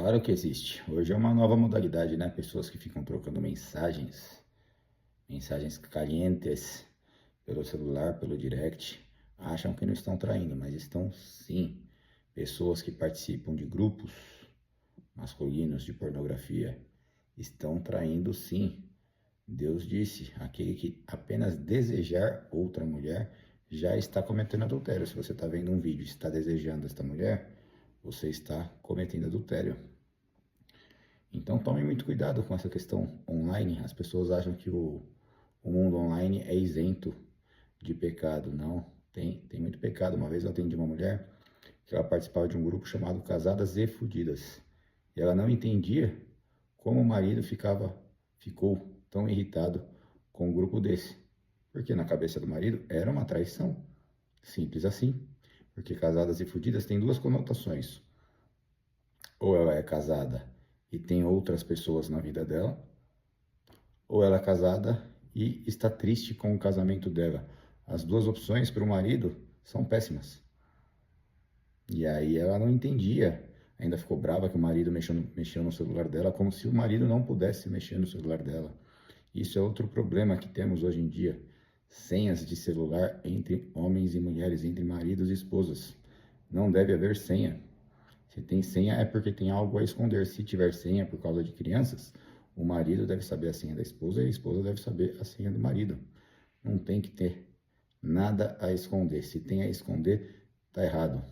Claro que existe. Hoje é uma nova modalidade, né? Pessoas que ficam trocando mensagens calientes pelo celular, pelo direct, acham que não estão traindo, mas estão sim. Pessoas que participam de grupos masculinos de pornografia estão traindo sim. Deus disse, aquele que apenas desejar outra mulher já está cometendo adultério. Se você está vendo um vídeo e está desejando esta mulher, você está cometendo adultério. Então tome muito cuidado com essa questão online. As pessoas acham que o mundo online é isento de pecado. Não, tem muito pecado. Uma vez eu atendi uma mulher que ela participava de um grupo chamado Casadas e Fudidas. E ela não entendia como o marido ficou tão irritado com um grupo desse. Porque na cabeça do marido era uma traição. Simples assim. Porque Casadas e Fudidas tem duas conotações. Ou ela é casada e tem outras pessoas na vida dela, ou ela é casada e está triste com o casamento dela. As duas opções para o marido são péssimas. E aí ela não entendia, ainda ficou brava que o marido mexeu no celular dela, como se o marido não pudesse mexer no celular dela. Isso é outro problema que temos hoje em dia. Senhas de celular entre homens e mulheres, entre maridos e esposas. Não deve haver senha. Se tem senha é porque tem algo a esconder. Se tiver senha por causa de crianças, o marido deve saber a senha da esposa e a esposa deve saber a senha do marido. Não tem que ter nada a esconder. Se tem a esconder, tá errado.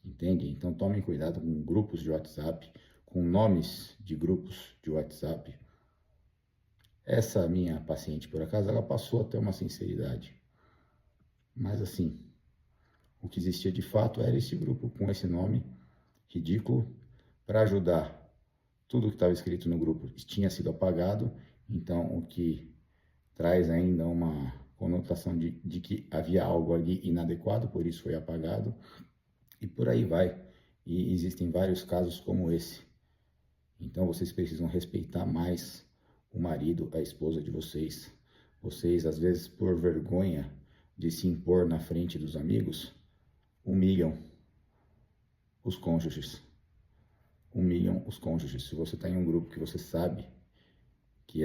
Entende? Então tomem cuidado com grupos de WhatsApp, com nomes de grupos de WhatsApp. Essa minha paciente, por acaso, ela passou a ter uma sinceridade. Mas assim, o que existia de fato era esse grupo com esse nome ridículo, para ajudar. Tudo que estava escrito no grupo tinha sido apagado, então o que traz ainda uma conotação de que havia algo ali inadequado, por isso foi apagado, e por aí vai. E existem vários casos como esse. Então vocês precisam respeitar mais o marido, a esposa de vocês. Vocês, às vezes, por vergonha de se impor na frente dos amigos, humilham os cônjuges. Humilham os cônjuges. Se você está em um grupo que você sabe que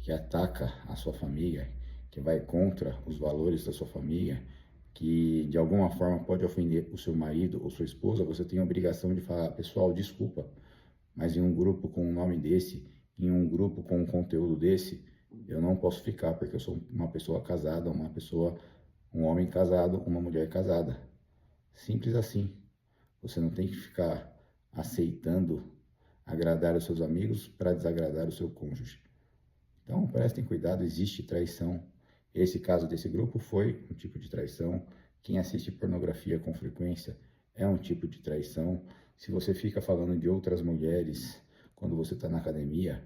ataca a sua família, que vai contra os valores da sua família, que de alguma forma pode ofender o seu marido ou sua esposa, você tem a obrigação de falar: pessoal, desculpa, mas em um grupo com um nome desse, em um grupo com um conteúdo desse, eu não posso ficar, porque eu sou uma pessoa casada, um homem casado, uma mulher casada. Simples assim. Você não tem que ficar aceitando agradar os seus amigos para desagradar o seu cônjuge. Então, prestem cuidado, existe traição. Esse caso desse grupo foi um tipo de traição. Quem assiste pornografia com frequência é um tipo de traição. Se você fica falando de outras mulheres quando você está na academia,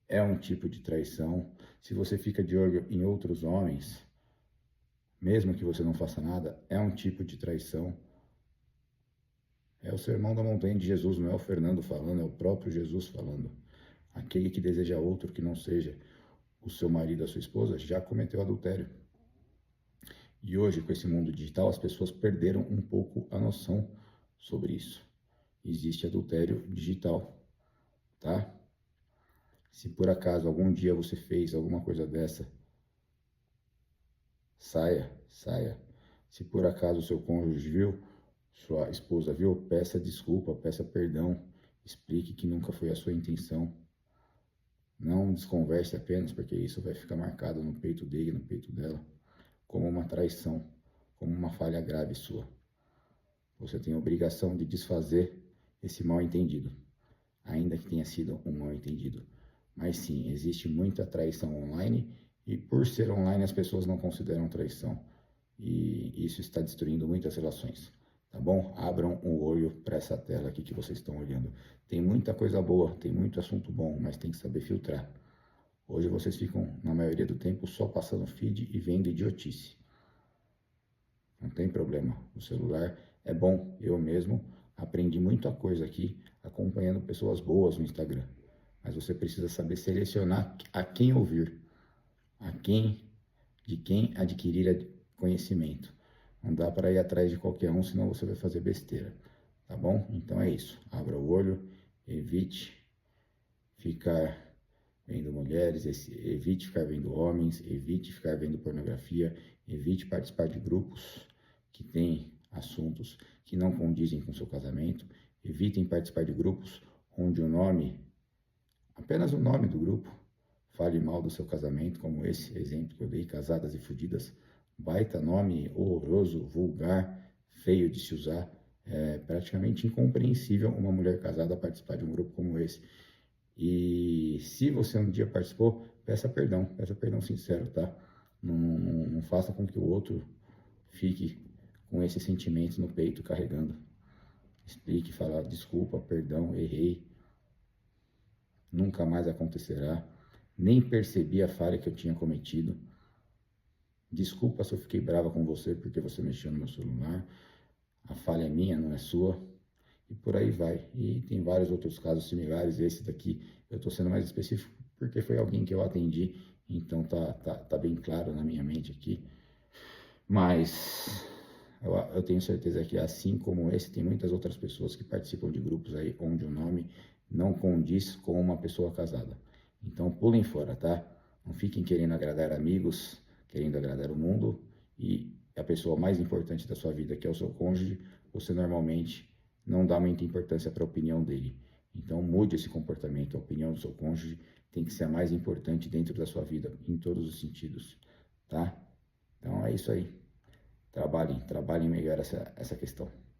é um tipo de traição. Se você fica de olho em outros homens, mesmo que você não faça nada, é um tipo de traição. É o Sermão da Montanha de Jesus, não é o Fernando falando, é o próprio Jesus falando. Aquele que deseja outro que não seja o seu marido, a sua esposa, já cometeu adultério. E hoje, com esse mundo digital, as pessoas perderam um pouco a noção sobre isso. Existe adultério digital, tá? Se por acaso algum dia você fez alguma coisa dessa, saia. Se por acaso o seu cônjuge viu, sua esposa viu, peça desculpa, peça perdão, explique que nunca foi a sua intenção. Não desconverse apenas, porque isso vai ficar marcado no peito dele, no peito dela, como uma traição, como uma falha grave sua. Você tem a obrigação de desfazer esse mal-entendido, ainda que tenha sido um mal-entendido. Mas sim, existe muita traição online, e por ser online as pessoas não consideram traição. E isso está destruindo muitas relações. Tá bom? Abram o olho para essa tela aqui que vocês estão olhando. Tem muita coisa boa, tem muito assunto bom, mas tem que saber filtrar. Hoje vocês ficam, na maioria do tempo, só passando feed e vendo idiotice. Não tem problema. O celular é bom. Eu mesmo aprendi muita coisa aqui acompanhando pessoas boas no Instagram. Mas você precisa saber selecionar a quem ouvir, de quem adquirir conhecimento. Não dá para ir atrás de qualquer um, senão você vai fazer besteira. tá bom? Então é isso, abra o olho, evite ficar vendo mulheres, evite ficar vendo homens, evite ficar vendo pornografia, evite participar de grupos que têm assuntos que não condizem com o seu casamento, evitem participar de grupos onde o nome, apenas o nome do grupo, fale mal do seu casamento, como esse exemplo que eu dei, Casadas e Fudidas, baita nome horroroso, vulgar, feio de se usar, é praticamente incompreensível uma mulher casada participar de um grupo como esse. E se você um dia participou, peça perdão sincero, tá? Não faça com que o outro fique com esse sentimento no peito carregando. Explique, fala, desculpa, perdão, errei, nunca mais acontecerá, nem percebi a falha que eu tinha cometido. Desculpa se eu fiquei brava com você porque você mexeu no meu celular, a falha é minha, não é sua. E por aí vai. E tem vários outros casos similares. Esse daqui eu estou sendo mais específico porque foi alguém que eu atendi, então tá bem claro na minha mente aqui. Mas eu tenho certeza que assim como esse, tem muitas outras pessoas que participam de grupos aí onde o nome não condiz com uma pessoa casada. Então pulem fora, tá? Não fiquem querendo agradar amigos, querendo agradar o mundo, e a pessoa mais importante da sua vida, que é o seu cônjuge, você normalmente não dá muita importância para a opinião dele. Então mude esse comportamento. A opinião do seu cônjuge tem que ser a mais importante dentro da sua vida, em todos os sentidos, tá? Então é isso aí. Trabalhem em melhorar essa questão.